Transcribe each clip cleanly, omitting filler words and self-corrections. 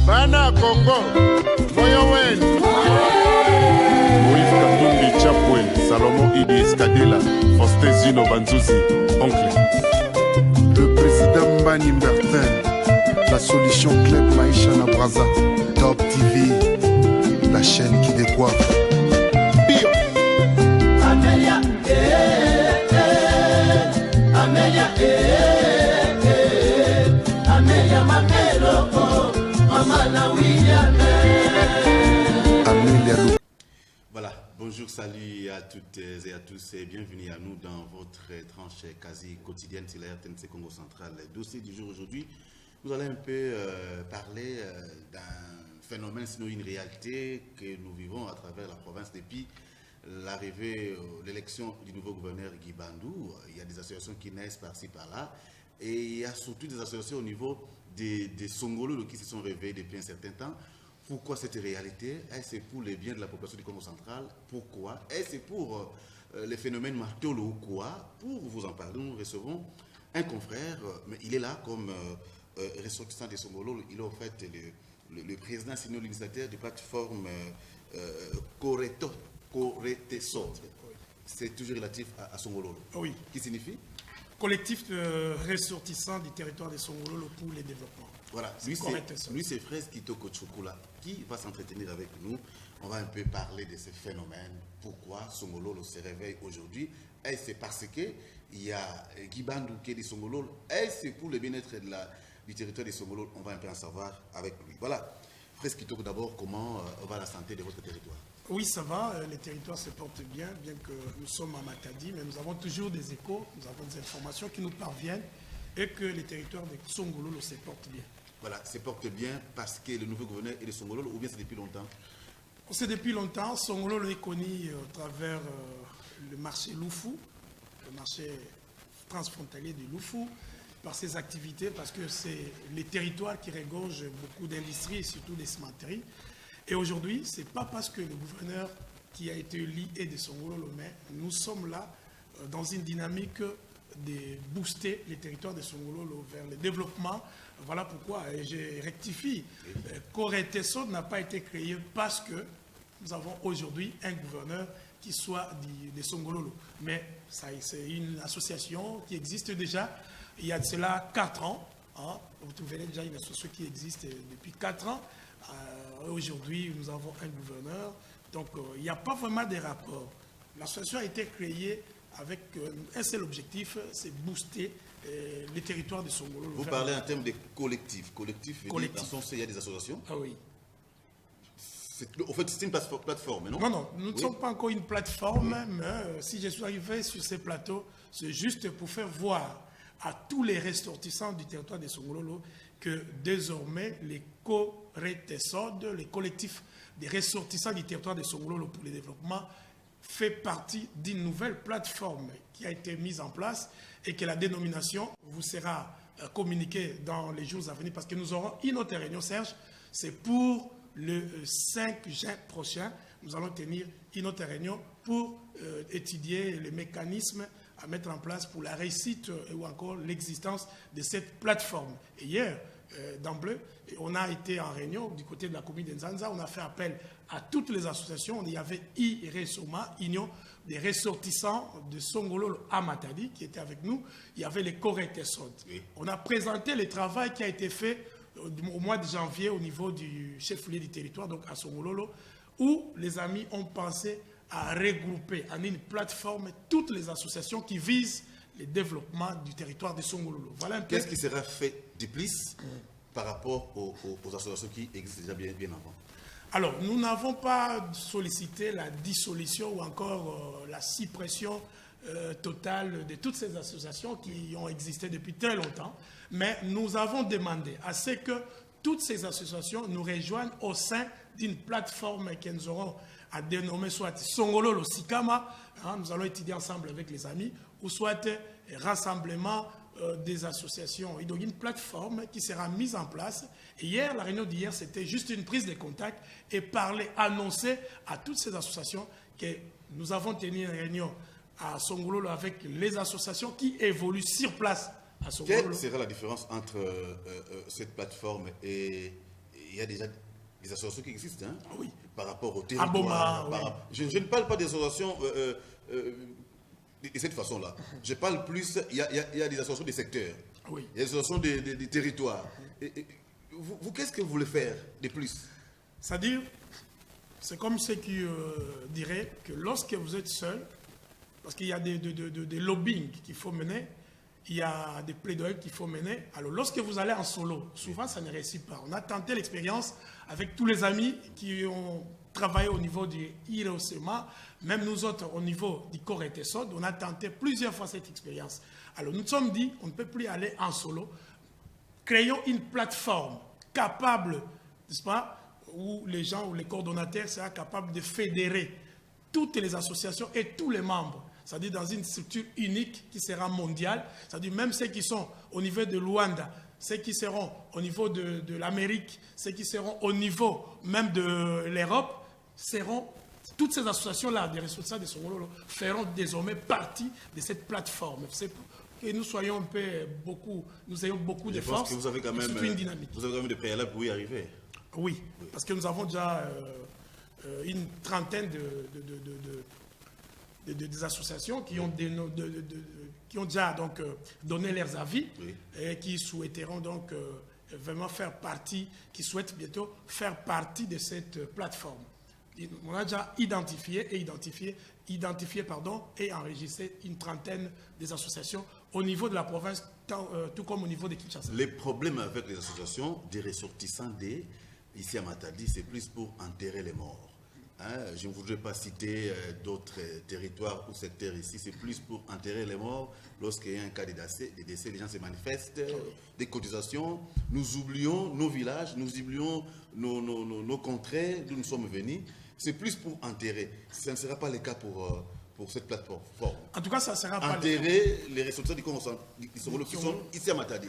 Bana Congo, Moyowen, Moïse Katumbi Chapwe, Salomon Idi Escadela, Faustin Zino Banzuzi, oncle. Le président Mbani Bertin, la solution Club Maïcha na Braza, Top TV, la chaîne qui décoiffe. Bio. Amélia, Amélia, Amélia Makelo, Maman William. Amélia. Voilà, bonjour, salut à toutes et à tous et bienvenue à nous dans votre tranche quasi quotidienne sur la RTNC Congo Central. Le dossier du jour aujourd'hui, nous allons un peu parler d'un phénomène, sinon une réalité que nous vivons à travers la province depuis l'arrivée, l'élection du nouveau gouverneur Guy Bandou. Il y a des associations qui naissent par-ci par-là et il y a surtout des associations au niveau des Songolo qui se sont réveillés depuis un certain temps. Pourquoi cette réalité? Est-ce pour les biens de la population du Congo central? Pourquoi? Est-ce pour les phénomènes marteaux ou quoi? Pour vous en parler, nous recevons un confrère, mais il est là comme ressortissant des Songolo. Il est en fait le président, sinon l'initiateur de plateforme Coretesot. C'est toujours relatif à Songolo. Oui. Qui signifie? Collectif de ressortissants du territoire de Songolo pour les développements. Voilà, lui c'est Fraise Kitoko Chukula qui va s'entretenir avec nous. On va un peu parler de ces phénomènes. Pourquoi Songolo se réveille aujourd'hui? Est-ce parce qu'il y a Guy Bandou qui est de Songolo? Est-ce pour le bien-être du territoire de Songolo? On va un peu en savoir avec lui. Voilà, Fraise Kitoko d'abord, comment va la santé de votre territoire? Oui, ça va, les territoires se portent bien que nous sommes à Matadi, mais nous avons toujours des échos, nous avons des informations qui nous parviennent et que les territoires de Songolo se portent bien. Voilà, se portent bien parce que le nouveau gouverneur est de Songolo ou bien c'est depuis longtemps? C'est depuis longtemps. Songolo est connu à travers le marché Loufou, le marché transfrontalier de Loufou, par ses activités, parce que c'est les territoires qui regorgent beaucoup d'industries et surtout des cimenteries. Et aujourd'hui, ce n'est pas parce que le gouverneur qui a été élu est de Songolo, mais nous sommes là dans une dynamique de booster les territoires de Songolo vers le développement. Voilà pourquoi, et je rectifie, Coretesot n'a pas été créé parce que nous avons aujourd'hui un gouverneur qui soit de Songolo. Mais c'est une association qui existe déjà. Il y a de cela 4 ans. Hein, vous trouvez déjà une association qui existe depuis 4 ans. Aujourd'hui, nous avons un gouverneur. Donc, il n'y a pas vraiment de rapport. L'association a été créée avec un seul objectif, c'est booster les territoires de Songolo. Vous parlez en termes de collectif. Collectif, dans le sens où il y a des associations? Ah oui. En fait, c'est une plateforme, non? Non, nous ne sommes pas encore une plateforme, mais si je suis arrivé sur ces plateaux, c'est juste pour faire voir à tous les ressortissants du territoire de Songolo que désormais les Coretesot, les collectifs des ressortissants du territoire de Songolo pour le développement, fait partie d'une nouvelle plateforme qui a été mise en place et que la dénomination vous sera communiquée dans les jours à venir parce que nous aurons une autre réunion, Serge, c'est pour le 5 juin prochain, nous allons tenir une autre réunion pour étudier les mécanismes à mettre en place pour la réussite ou encore l'existence de cette plateforme. Et hier, d'emblée, on a été en réunion du côté de la commune de Nzanza, on a fait appel à toutes les associations. Il y avait IRESOMA, Union des ressortissants de Songolo à Matadi, qui était avec nous. Il y avait les Coretesot. Oui. On a présenté le travail qui a été fait au mois de janvier au niveau du chef-lieu du territoire, donc à Songolo, où les amis ont pensé à regrouper en une plateforme toutes les associations qui visent le développement du territoire de Songolo. Voilà un peu. Qu'est-ce qui sera fait de plus par rapport aux associations qui existent déjà bien avant? Alors, nous n'avons pas sollicité la dissolution ou encore la suppression totale de toutes ces associations qui ont existé depuis très longtemps, mais nous avons demandé à ce que toutes ces associations nous rejoignent au sein d'une plateforme que nous aurons à dénommer soit Songolo le Sikama, hein, nous allons étudier ensemble avec les amis, ou soit rassemblement des associations. Et donc une plateforme qui sera mise en place. Et hier, la réunion d'hier, c'était juste une prise de contact et parler, annoncer à toutes ces associations que nous avons tenu une réunion à Songolo avec les associations qui évoluent sur place à Songolo. Quelle sera la différence entre cette plateforme et il y a déjà des associations qui existent, hein, oui. Par rapport au territoire. Oui. Je ne parle pas des associations de cette façon-là. Je parle plus, il y a des associations des secteurs, Oui. il y a des associations des territoires. Vous qu'est-ce que vous voulez faire de plus? C'est-à-dire, c'est comme ceux qui diraient que lorsque vous êtes seul, parce qu'il y a des lobbying qu'il faut mener, il y a des plaidoyers qu'il faut mener. Alors, lorsque vous allez en solo, souvent, ça ne réussit pas. On a tenté l'expérience avec tous les amis qui ont travaillé au niveau du IREOSEMA, même nous autres, au niveau du corps et TESOD, on a tenté plusieurs fois cette expérience. Alors, nous nous sommes dit, on ne peut plus aller en solo. Créons une plateforme capable, n'est-ce pas, où les gens ou les coordonnateurs seront capables de fédérer toutes les associations et tous les membres. C'est-à-dire dans une structure unique qui sera mondiale, c'est-à-dire même ceux qui sont au niveau de Luanda, ceux qui seront au niveau de l'Amérique, ceux qui seront au niveau même de l'Europe, toutes ces associations-là, des responsables de Songololo, feront désormais partie de cette plateforme. C'est pour que nous soyons un peu nous ayons beaucoup de force. Je pense que vous avez quand même une dynamique. Vous avez quand même des préalables pour y arriver. Oui, parce que nous avons déjà une trentaine des associations qui ont, qui ont déjà donc, donné leurs avis et qui souhaiteront donc vraiment faire partie, qui souhaitent bientôt faire partie de cette plateforme. On a déjà identifié et enregistré une trentaine des associations au niveau de la province, tout comme au niveau de Kinshasa. Les problèmes avec les associations des ressortissants ici à Matadi, c'est plus pour enterrer les morts. Hein, je ne voudrais pas citer d'autres territoires ou secteurs ici, c'est plus pour enterrer les morts. Lorsqu'il y a un cas de décès, les gens se manifestent, des cotisations. Nous oublions nos villages, nous oublions nos contrées d'où nous sommes venus. C'est plus pour enterrer. Ce ne sera pas le cas pour cette plateforme. En tout cas, ça ne sera pas enterrer les ressortissants du Congo qui sont ici à Matadi.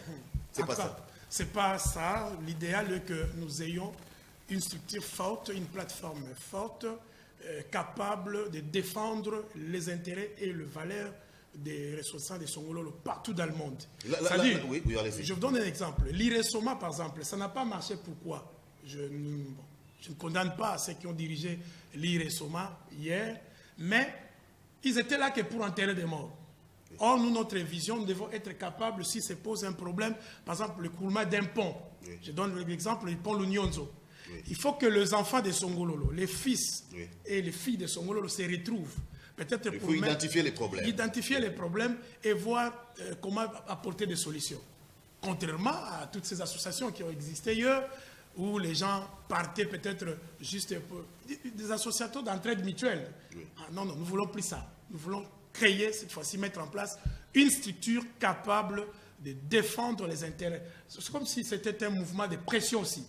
C'est pas ça. C'est pas ça. L'idéal est que nous ayons une structure forte, une plateforme forte, capable de défendre les intérêts et les valeurs des ressortissants de Songololo partout dans le monde. Je vous donne un exemple. L'IRESOMA, par exemple, ça n'a pas marché. Pourquoi? Je ne condamne pas ceux qui ont dirigé l'IRESOMA hier, mais ils étaient là que pour enterrer des morts. Or, nous, notre vision, nous devons être capables, si se pose un problème, par exemple, le coulement d'un pont. Je donne l'exemple du pont Lunyonzo. Il faut que les enfants de Songololo, les fils et les filles de Songololo se retrouvent. Peut-être il faut identifier les problèmes. Identifier les problèmes et voir comment apporter des solutions. Contrairement à toutes ces associations qui ont existé ailleurs, où les gens partaient peut-être juste pour des associations d'entraide mutuelle. Non, nous ne voulons plus ça. Nous voulons créer, cette fois-ci, mettre en place une structure capable de défendre les intérêts. C'est comme si c'était un mouvement de pression aussi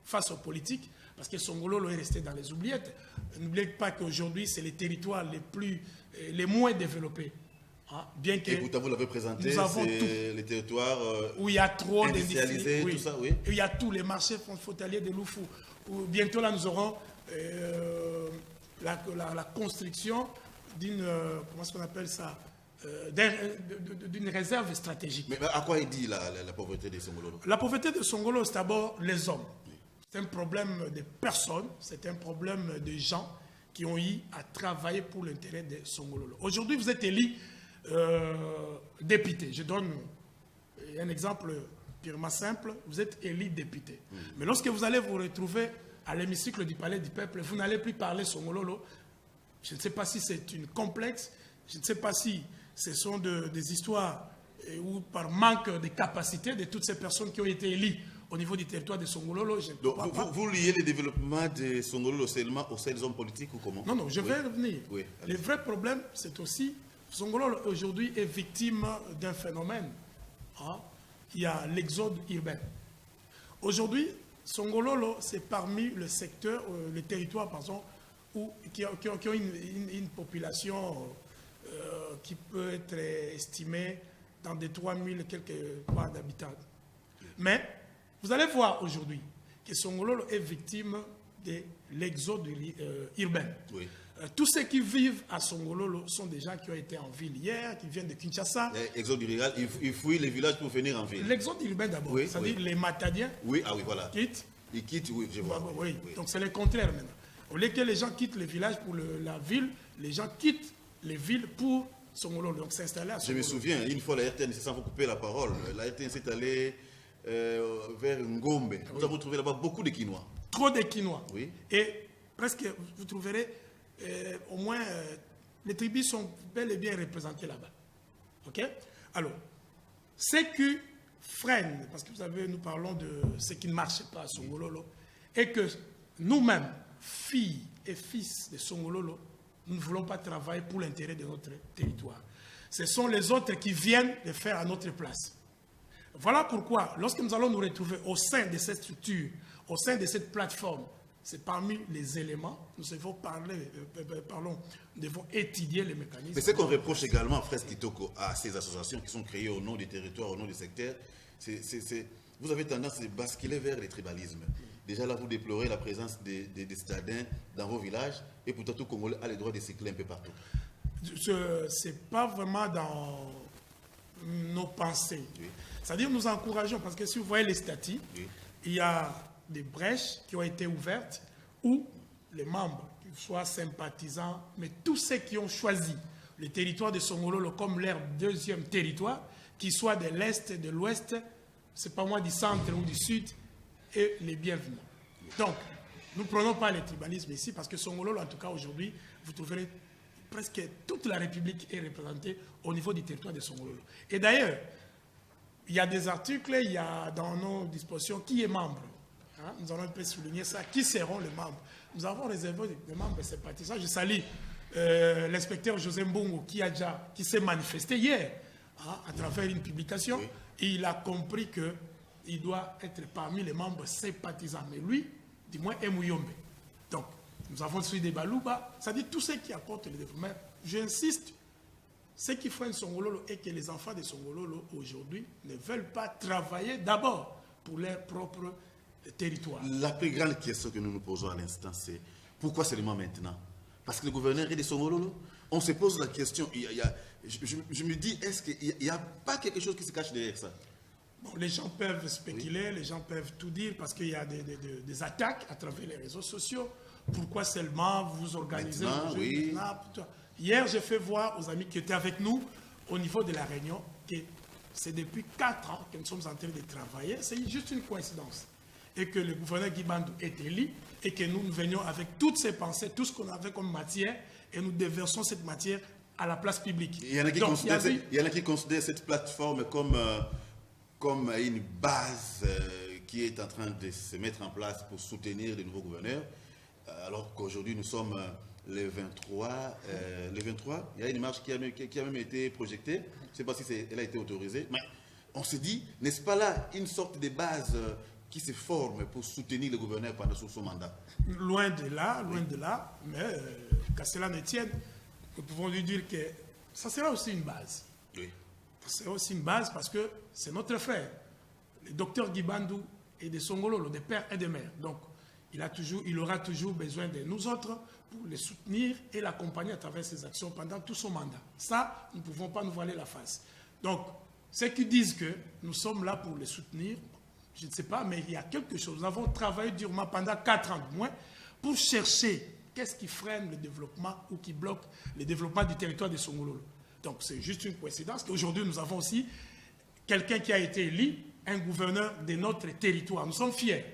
face aux politiques, parce que Songololo est resté dans les oubliettes. N'oubliez pas qu'aujourd'hui, c'est les territoires les moins développés. Bien que vous l'avez présenté, c'est les territoires où il y a trop industrialisés, tout ça, oui. Il y a tous les marchés frontaliers de Loufou. Bientôt, là, nous aurons la construction d'une, comment est-ce qu'on appelle ça, d'une réserve stratégique. Mais à quoi il dit la pauvreté de Songololo? La pauvreté de Songololo, c'est d'abord les hommes. C'est un problème de personnes, c'est un problème de gens qui ont eu à travailler pour l'intérêt de Songololo. Aujourd'hui, vous êtes élu député. Je donne un exemple purement simple. Vous êtes élu député. Mais lorsque vous allez vous retrouver à l'hémicycle du Palais du Peuple, vous n'allez plus parler Songololo. Je ne sais pas si c'est une complexe, je ne sais pas si ce sont des histoires ou par manque de capacité de toutes ces personnes qui ont été élues au niveau du territoire de Songololo. Donc, vous liez le développement de Songololo seulement aux seuls hommes politiques ou comment? Non, je vais revenir. Le vrai problème, c'est aussi Songololo aujourd'hui est victime d'un phénomène. Il y a l'exode urbain. Aujourd'hui, Songololo, c'est parmi le secteur, les territoires, par exemple, qui ont une population qui peut être estimée dans des 3000 quelques points d'habitants. Mais vous allez voir aujourd'hui que Songololo est victime de l'exode urbain. Tous ceux qui vivent à Songololo sont des gens qui ont été en ville hier, qui viennent de Kinshasa. Exode rural, ils fouillent les villages pour venir en ville. L'exode urbain d'abord, Oui, c'est-à-dire oui. les Matadiens Oui, ah oui, voilà. quittent. Ils quittent, oui, je vois. Oui. Donc c'est le contraire maintenant. Au lieu que les gens quittent les villages pour la ville, les gens quittent les villes pour Songololo. Donc s'installer à Je Songololo. me souviens, une fois la RTNC, sans vous couper la parole, la RTNC est allée vers Ngombe. Nous avons trouvé là-bas beaucoup de Quinois. Trop de Quinois. Oui. Et presque, vous trouverez au moins, les tribus sont bel et bien représentées là-bas. OK? Alors, ce qui freine, parce que vous savez, nous parlons de ce qui ne marche pas à Songololo, et que nous-mêmes, filles et fils de Songololo, nous ne voulons pas travailler pour l'intérêt de notre territoire. Ce sont les autres qui viennent le faire à notre place. Voilà pourquoi, lorsque nous allons nous retrouver au sein de cette structure, au sein de cette plateforme, c'est parmi les éléments, nous devons nous devons étudier les mécanismes. Mais ce qu'on reproche également, Frère Kitoko, à ces associations qui sont créées au nom du territoire, au nom du secteur, vous avez tendance à basculer vers les tribalismes. Déjà là, vous déplorez la présence des citadins dans vos villages, et pourtant tout Congolais a le droit de cycler un peu partout. Ce n'est pas vraiment dans nos pensées. Oui. C'est-à-dire nous encourageons, parce que si vous voyez les statuts, Oui. il y a des brèches qui ont été ouvertes où les membres, qu'ils soient sympathisants, mais tous ceux qui ont choisi le territoire de Songololo comme leur deuxième territoire, qu'ils soient de l'Est et de l'Ouest, c'est pas moi du centre ou du Sud, et les bienvenus. Donc, nous ne prenons pas le tribalisme ici, parce que Songololo, en tout cas aujourd'hui, vous trouverez presque toute la République est représentée au niveau du territoire de Songololo. Et d'ailleurs, il y a des articles, il y a dans nos dispositions qui est membre. Hein, nous allons un peu souligner ça. Qui seront les membres? Nous avons réservé des membres sympathisants. Je salue l'inspecteur José Mbongo qui s'est manifesté hier à travers une publication. Oui. Et il a compris qu'il doit être parmi les membres sympathisants. Mais lui, du moins, est Mouyombe. Donc, nous avons suivi des Balouba, c'est-à-dire tous ceux qui apportent le développement. J'insiste, ce qui freine Songololo est que les enfants de Songololo aujourd'hui ne veulent pas travailler d'abord pour leur propre territoire. La plus grande question que nous nous posons à l'instant, c'est pourquoi seulement maintenant? Parce que le gouverneur est de Songololo. On se pose la question, je me dis, est-ce qu'il n'y a pas quelque chose qui se cache derrière ça? Bon, les gens peuvent spéculer, les gens peuvent tout dire parce qu'il y a des attaques à travers les réseaux sociaux. Pourquoi seulement vous organisez Maintenant, vos jeux oui. maintenant? Hier, j'ai fait voir aux amis qui étaient avec nous au niveau de la réunion que c'est depuis 4 ans que nous sommes en train de travailler. C'est juste une coïncidence. Et que le gouverneur Guibandou est élu et que nous venions avec toutes ces pensées, tout ce qu'on avait comme matière, et nous déversons cette matière à la place publique. Il y en a qui, Donc, considèrent cette plateforme comme une base qui est en train de se mettre en place pour soutenir les nouveaux gouverneurs, alors qu'aujourd'hui nous sommes le 23. Le 23, il y a une marche qui a même été projetée. Je ne sais pas si elle a été autorisée, mais on se dit, n'est-ce pas là une sorte de base qui se forme pour soutenir le gouverneur pendant son mandat? Loin de là, mais qu'à cela ne tienne, nous pouvons lui dire que ça sera aussi une base. Oui. Ça sera aussi une base parce que c'est notre frère. Le docteur Guibandou est de Songololo, de père et de mère. Donc, il aura toujours besoin de nous autres pour le soutenir et l'accompagner à travers ses actions pendant tout son mandat. Ça, nous ne pouvons pas nous voiler la face. Donc, ceux qui disent que nous sommes là pour le soutenir, je ne sais pas, mais il y a quelque chose. Nous avons travaillé durement pendant 4 ans de moins pour chercher qu'est-ce qui freine le développement ou qui bloque le développement du territoire de Songololo. Donc, c'est juste une coïncidence qu'aujourd'hui, nous avons aussi quelqu'un qui a été élu, un gouverneur de notre territoire. Nous sommes fiers.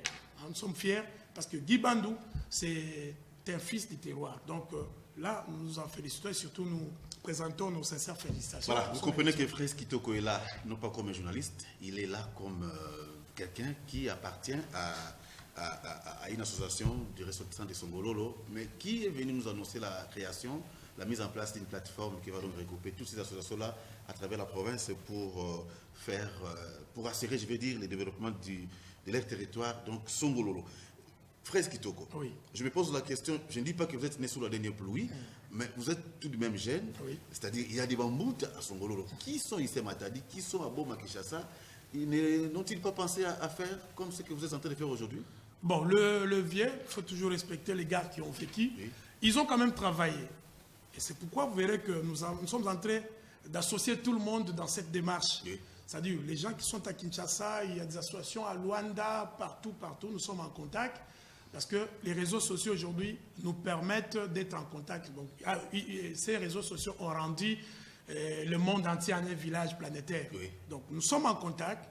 Nous sommes fiers parce que Guibandou, c'est un fils du terroir. Donc, là, nous nous en félicitons et surtout, nous présentons nos sincères félicitations. Voilà, vous comprenez que Frère Kitoko est là, non pas comme un journaliste, il est là comme quelqu'un qui appartient à une association du ressortissant de Songololo, mais qui est venu nous annoncer la création, la mise en place d'une plateforme qui va donc regrouper toutes ces associations-là à travers la province pour assurer, je vais dire, le développement de leur territoire, donc Songololo. Frère Kitoko, oui. Je me pose la question, je ne dis pas que vous êtes né sous la dernière pluie, mais vous êtes tout de même jeune, oui. C'est-à-dire il y a des bamboutes à Songololo. Qui sont ici à Matadi, qui sont à Boma Kinshasa? N'ont-ils pas pensé à faire comme ce que vous êtes en train de faire aujourd'hui? Bon, le vieux, il faut toujours respecter les gars qui ont vécu. Oui. ils ont quand même travaillé. Et c'est pourquoi vous verrez que nous sommes en train d'associer tout le monde dans cette démarche. Oui. C'est-à-dire, les gens qui sont à Kinshasa, il y a des associations à Luanda, partout, nous sommes en contact. Parce que les réseaux sociaux aujourd'hui nous permettent d'être en contact. Donc, ces réseaux sociaux ont rendu le monde entier en un village planétaire. Oui. Donc nous sommes en contact,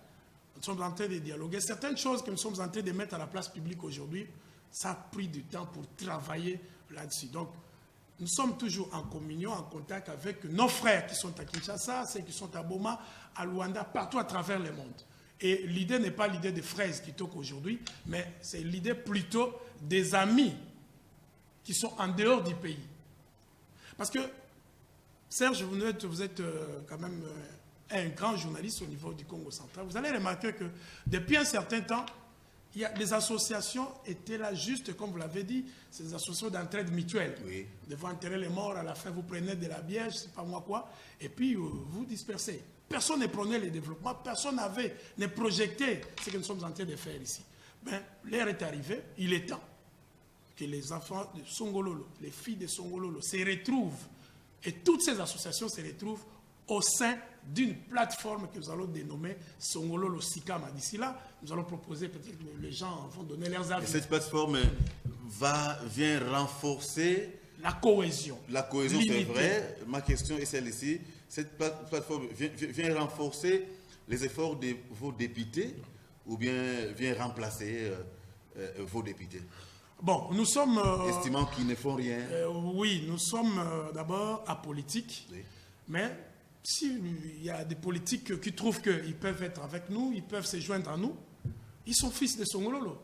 nous sommes en train de dialoguer. Certaines choses que nous sommes en train de mettre à la place publique aujourd'hui, ça a pris du temps pour travailler là-dessus. Donc nous sommes toujours en communion, en contact avec nos frères qui sont à Kinshasa, ceux qui sont à Boma, à Luanda, partout à travers le monde. Et l'idée n'est pas l'idée des fraises qui toquent aujourd'hui, mais c'est l'idée plutôt des amis qui sont en dehors du pays. Parce que, Serge, vous êtes quand même un grand journaliste au niveau du Congo central. Vous allez remarquer que depuis un certain temps, les associations étaient là juste, comme vous l'avez dit, c'est des associations d'entraide mutuelle. Oui. Devant enterrer les morts, à la fin vous prenez de la bière, je ne sais pas moi quoi, et puis vous dispersez. Personne ne prenait le développement, personne ne projetait ce que nous sommes en train de faire ici. Ben, l'heure est arrivée, il est temps que les enfants de Songololo, les filles de Songololo se retrouvent, et toutes ces associations se retrouvent au sein d'une plateforme que nous allons dénommer Songololo Sikama. D'ici là, nous allons proposer, peut-être que les gens vont donner leurs avis. Et cette plateforme vient renforcer la cohésion. La cohésion, c'est vrai. Ma question est celle-ci. Cette plateforme vient renforcer les efforts de vos députés ou bien vient remplacer vos députés? Bon, nous sommes... estimant qu'ils ne font rien. Oui, nous sommes d'abord apolitiques, oui. Mais s'il y a des politiques qui trouvent qu'ils peuvent être avec nous, ils peuvent se joindre à nous, ils sont fils de Songololo.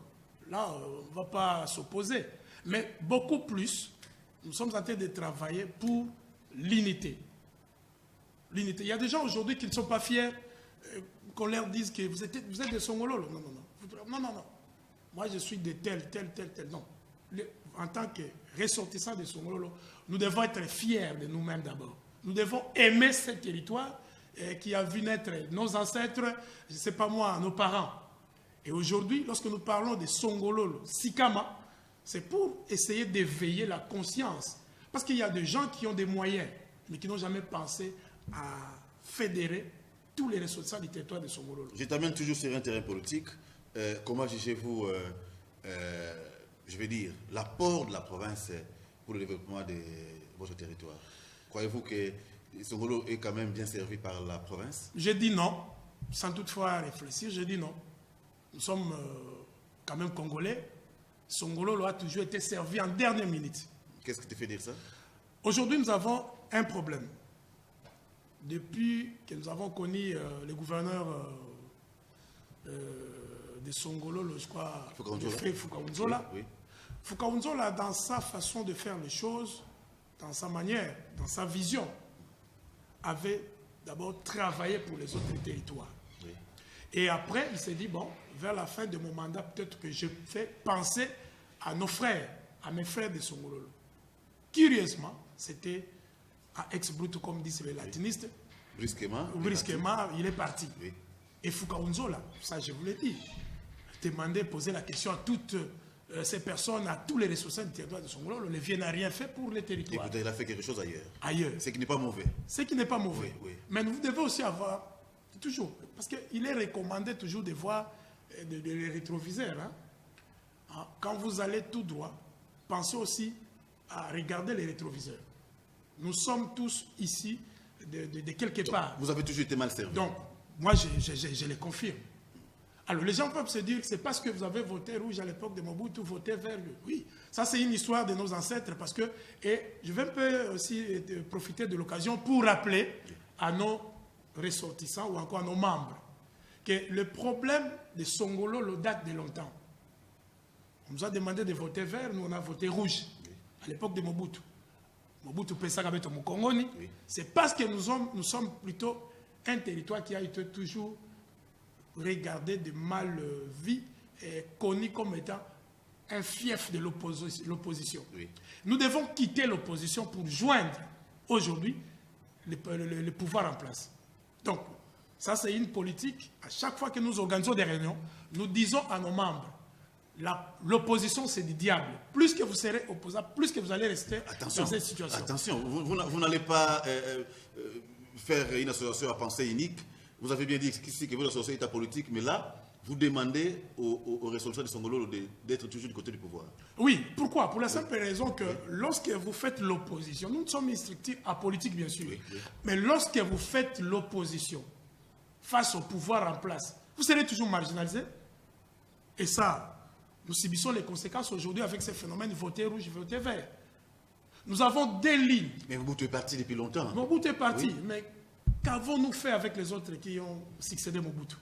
Là, on ne va pas s'opposer. Mais beaucoup plus, nous sommes en train de travailler pour l'unité. L'unité. Il y a des gens aujourd'hui qui ne sont pas fiers qu'on leur dise que vous êtes de Songololo. Non. Moi, je suis de tel. Non. En tant que ressortissants de Songololo, nous devons être fiers de nous-mêmes d'abord. Nous devons aimer ce territoire qui a vu naître nos ancêtres, je ne sais pas moi, nos parents. Et aujourd'hui, lorsque nous parlons de Songololo, Sikama, c'est pour essayer d'éveiller la conscience. Parce qu'il y a des gens qui ont des moyens, mais qui n'ont jamais pensé à fédérer tous les ressortissants du territoire de Songololo. Je t'amène toujours sur un terrain politique. Comment jugez-vous, je vais dire, l'apport de la province pour le développement de votre territoire? Croyez-vous que Songolo est quand même bien servi par la province? Je dis non, sans toutefois réfléchir, je dis non. Nous sommes quand même Congolais. Songolo a toujours été servi en dernière minute. Qu'est-ce qui te fait dire ça? Aujourd'hui, nous avons un problème. Depuis que nous avons connu le gouverneur de Songolo, je crois, le frère Fukaunzola. Oui. Fukaunzola, dans sa façon de faire les choses, dans sa manière, dans sa vision, avait d'abord travaillé pour les autres territoires. Oui. Et après, il s'est dit, bon, vers la fin de mon mandat, peut-être que je fais penser à nos frères, à mes frères de Songololo. Curieusement, c'était à ex-bruto, comme disent les latinistes. Brusquement, il est parti. Oui. Et Fukaunzola, ça je vous l'ai dit, demandait, poser la question à toutes ces personnes, à tous les responsables du territoire de Songololo. Le vieux n'a rien fait pour les territoires. Écoutez, il a fait quelque chose ailleurs. Ailleurs. Ce qui n'est pas mauvais. Ce qui n'est pas mauvais. Oui. Mais vous devez aussi avoir, toujours, parce qu'il est recommandé toujours de voir les rétroviseurs. Hein. Quand vous allez tout droit, pensez aussi à regarder les rétroviseurs. Nous sommes tous ici de quelque part. Vous avez toujours été mal servi. Donc, moi, je le confirme. Alors, les gens peuvent se dire que c'est parce que vous avez voté rouge à l'époque de Mobutu, voté vert. Oui, ça c'est une histoire de nos ancêtres parce que, et je vais un peu aussi profiter de l'occasion pour rappeler à nos ressortissants ou encore à nos membres que le problème de Songololo date de longtemps. On nous a demandé de voter vert, nous on a voté rouge à l'époque de Mobutu. Mobutu Pesakabeto Mukongoni, c'est parce que nous sommes plutôt un territoire qui a été toujours regardé de mal vie et connu comme étant un fief de l'opposition. Oui. Nous devons quitter l'opposition pour joindre aujourd'hui le pouvoir en place. Donc, ça c'est une politique. À chaque fois que nous organisons des réunions, nous disons à nos membres, l'opposition, c'est du diable. Plus que vous serez opposable, plus que vous allez rester dans cette situation. Attention, vous n'allez pas faire une association à pensée unique. Vous avez bien dit ici que votre association est apolitique, mais là, vous demandez aux responsables de Songololo d'être toujours du côté du pouvoir. Oui, pourquoi? Pour la simple raison que lorsque vous faites l'opposition, nous sommes instructifs apolitiques bien sûr, mais lorsque vous faites l'opposition face au pouvoir en place, vous serez toujours marginalisé. Et ça, nous subissons les conséquences aujourd'hui avec ces phénomènes voter rouge, voter vert. Nous avons des lignes. Mais Mobutu est parti depuis longtemps. Mobutu est parti, mais qu'avons-nous fait avec les autres qui ont succédé Mobutu?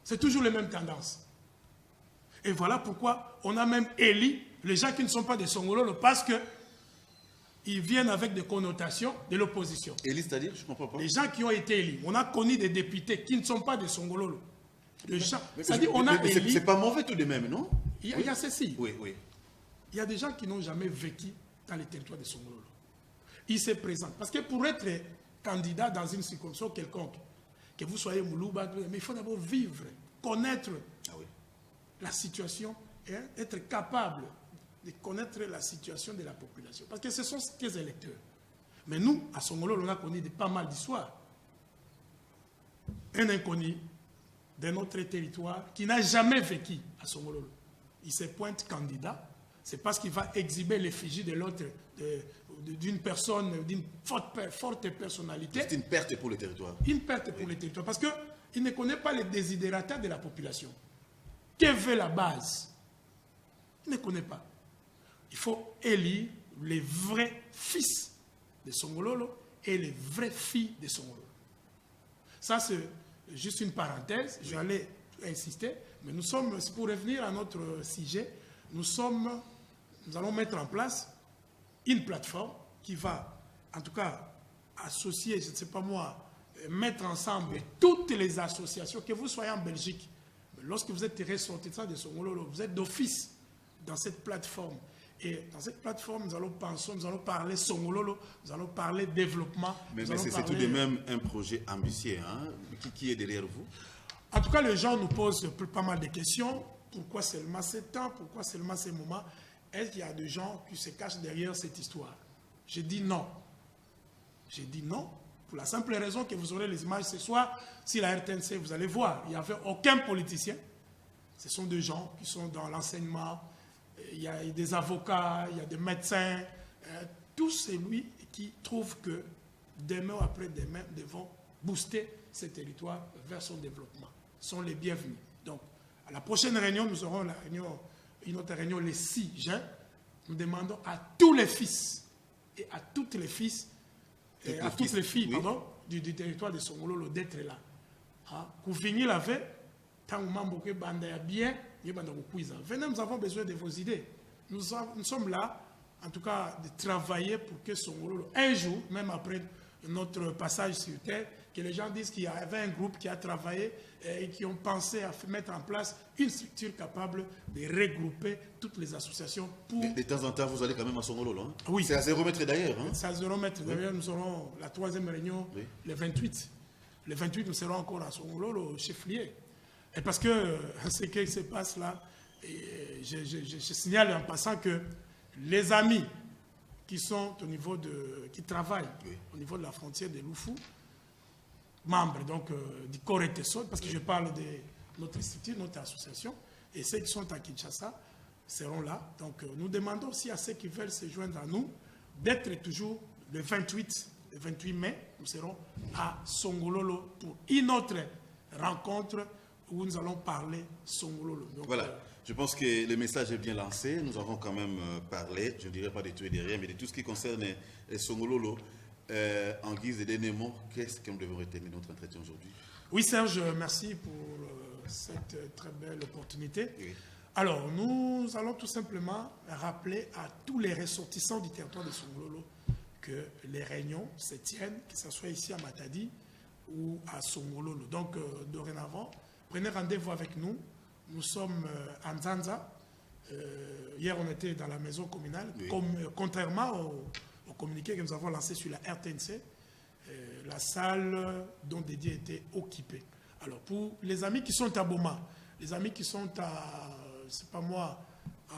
C'est toujours les mêmes tendances. Et voilà pourquoi on a même élu les gens qui ne sont pas des Songololo parce qu'ils viennent avec des connotations de l'opposition. Élu, c'est-à-dire, je ne comprends pas. Les gens qui ont été élus. On a connu des députés qui ne sont pas des Songololo. C'est-à-dire on a élu... C'est pas mauvais tout de même, non? Il y a ceci. Oui, oui. Il y a des gens qui n'ont jamais vécu dans les territoires de Songololo. Ils se présentent. Parce que pour être candidat dans une circonscription quelconque, que vous soyez Moulouba, mais il faut d'abord vivre, connaître la situation et être capable de connaître la situation de la population. Parce que ce sont ces électeurs. Mais nous, à Songololo, on a connu pas mal d'histoires. Un inconnu de notre territoire qui n'a jamais vécu à Songololo. Il se pointe candidat, c'est parce qu'il va exhiber l'effigie de l'autre, d'une personne, d'une forte personnalité. C'est une perte pour le territoire. Une perte pour le territoire, parce qu'il ne connaît pas les désidératas de la population. Que veut la base? Il ne connaît pas. Il faut élire les vrais fils de Songololo et les vraies filles de Songololo. Ça, c'est juste une parenthèse, j'allais insister, mais nous sommes, pour revenir à notre sujet, nous allons mettre en place une plateforme qui va, en tout cas, associer, je ne sais pas moi, mettre ensemble toutes les associations, que vous soyez en Belgique, mais lorsque vous êtes ressortissant de Songololo, vous êtes d'office dans cette plateforme. Et dans cette plateforme, nous allons parler Songololo, nous allons parler développement. Mais c'est tout de même un projet ambitieux, hein? Qui est derrière vous? En tout cas, les gens nous posent pas mal de questions. Pourquoi seulement ce temps? Pourquoi seulement ces moments? Est-ce qu'il y a des gens qui se cachent derrière cette histoire? J'ai dit non. J'ai dit non, pour la simple raison que vous aurez les images ce soir. Si la RTNC, vous allez voir, il n'y avait aucun politicien. Ce sont des gens qui sont dans l'enseignement. Il y a des avocats, il y a des médecins. Tout celui qui trouve que demain ou après-demain devons booster ces territoires vers son développement sont les bienvenus. Donc, à la prochaine réunion, nous aurons une autre réunion le 6 juin. Nous demandons à tous les fils et à toutes les filles, du territoire de Songololo d'être là. Venez, nous avons besoin de vos idées. Nous sommes là, en tout cas, de travailler pour que Songololo, un jour, même après notre passage sur Terre, que les gens disent qu'il y avait un groupe qui a travaillé et qui ont pensé à mettre en place une structure capable de regrouper toutes les associations pour... De temps en temps, vous allez quand même à Songololo, hein? Oui. C'est à 0 mètre d'ailleurs, hein? C'est à 0 mètre. D'ailleurs, nous aurons la 3e réunion le 28. Le 28, nous serons encore à Songololo, au chef-lieu. Et parce que ce qui se passe là, je signale en passant que les amis qui sont au niveau qui travaillent au niveau de la frontière de Loufou, membres donc du corps ETESOL, parce que je parle de notre institut, notre association, et ceux qui sont à Kinshasa seront là. Donc nous demandons aussi à ceux qui veulent se joindre à nous d'être toujours le 28 mai, nous serons à Songololo pour une autre rencontre où nous allons parler Songololo. Donc, voilà. Je pense que le message est bien lancé. Nous avons quand même parlé, je ne dirais pas de tout et de rien, mais de tout ce qui concerne Songololo. En guise de dernier mot, qu'est-ce que nous devons retenir notre entretien aujourd'hui? Oui, Serge, merci pour cette très belle opportunité. Oui. Alors, nous allons tout simplement rappeler à tous les ressortissants du territoire de Songololo que les réunions se tiennent, que ce soit ici à Matadi ou à Songololo. Donc, dorénavant, prenez rendez-vous avec nous. Nous sommes à Nzanza. Hier, on était dans la maison communale. Oui. Contrairement au communiqué que nous avons lancé sur la RTNC, la salle dont dédiée était occupée. Alors, pour les amis qui sont à Boma, les amis qui sont à c'est pas moi,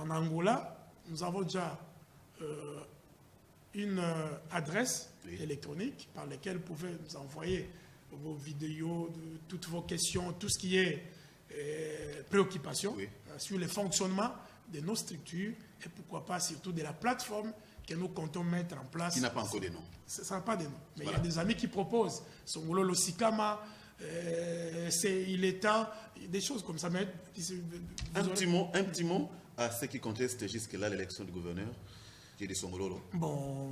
en Angola, nous avons déjà une adresse électronique par laquelle vous pouvez nous envoyer vos vidéos, toutes vos questions, tout ce qui est préoccupation sur le fonctionnement de nos structures et pourquoi pas surtout de la plateforme que nous comptons mettre en place. Qui n'a pas encore de nom. Ça n'a pas de nom. Mais il y a des amis qui proposent. Songololo Sikama, il est temps, des choses comme ça. Mais, un petit mot à ceux qui contestent jusque-là l'élection du gouverneur qui est de Songololo. Bon,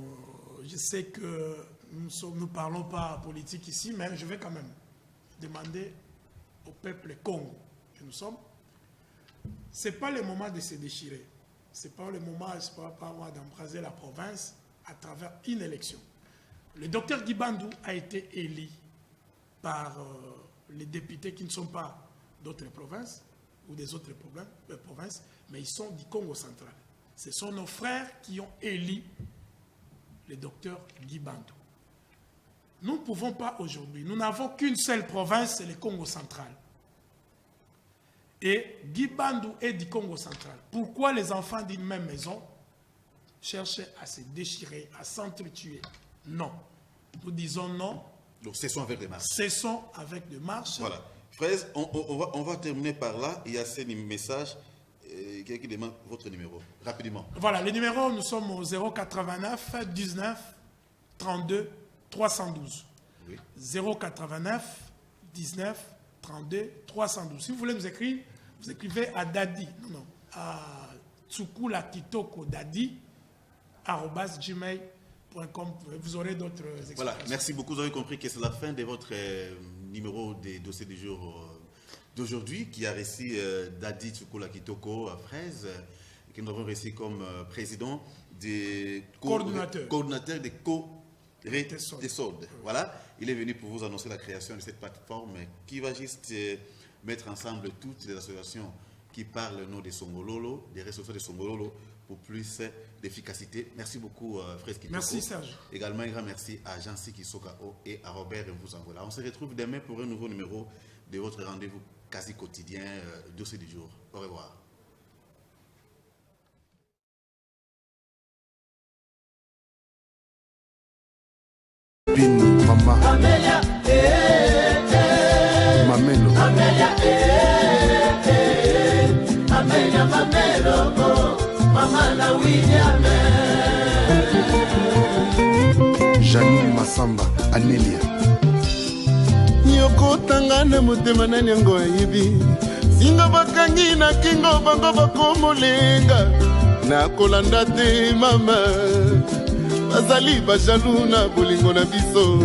je sais que nous ne parlons pas politique ici, mais je vais quand même demander au peuple Congo que nous sommes. Ce n'est pas le moment de se déchirer. Ce n'est pas le moment, pas moi d'embraser la province à travers une élection. Le docteur Guibandou a été élu par les députés qui ne sont pas d'autres provinces ou des autres provinces, mais ils sont du Congo central. Ce sont nos frères qui ont élu le docteur Guibandou. Nous ne pouvons pas aujourd'hui, nous n'avons qu'une seule province, c'est le Congo central. Et Guibandou est du Congo central. Pourquoi les enfants d'une même maison cherchaient à se déchirer, à s'entretuer? Non. Nous disons non. Donc cessons avec les marches. Cessons avec des marches. Voilà. Fraise, on va terminer par là. Il y a ces messages. Quelqu'un qui demande votre numéro. Rapidement. Voilà, les numéros, nous sommes au 089 19 32 312. Oui. 089 19 32 312. Si vous voulez nous écrire, vous écrivez à Dadi, à Tsukula Kitoko Dadi, @gmail.com. Vous aurez d'autres explications. Voilà, merci beaucoup. Vous avez compris que c'est la fin de votre numéro des dossiers du jour d'aujourd'hui, qui a reçu Dadi Tsukula Kitoko à Fraise, que nous avons reçu comme président des coordinateurs des co-Tesod. Voilà, il est venu pour vous annoncer la création de cette plateforme qui va juste mettre ensemble toutes les associations qui parlent le nom de Songololo, des ressources de Songololo, pour plus d'efficacité. Merci beaucoup, Fraise Kitoko. Merci, Serge. Également, un grand merci à Jansi Kisokao et à Robert Mvuzangola. On se retrouve demain pour un nouveau numéro de votre rendez-vous quasi quotidien, dossier du jour. Au revoir. Mama Amelia, Mamelo Amelia, Amelia Mamelo, Mama na William, Janine Massamba Anelia Yokotangana motema na nyango ayibi singa bakangi na kingo bango bakomolenga nakolanda te mama bazali bajalu na bolingo na biso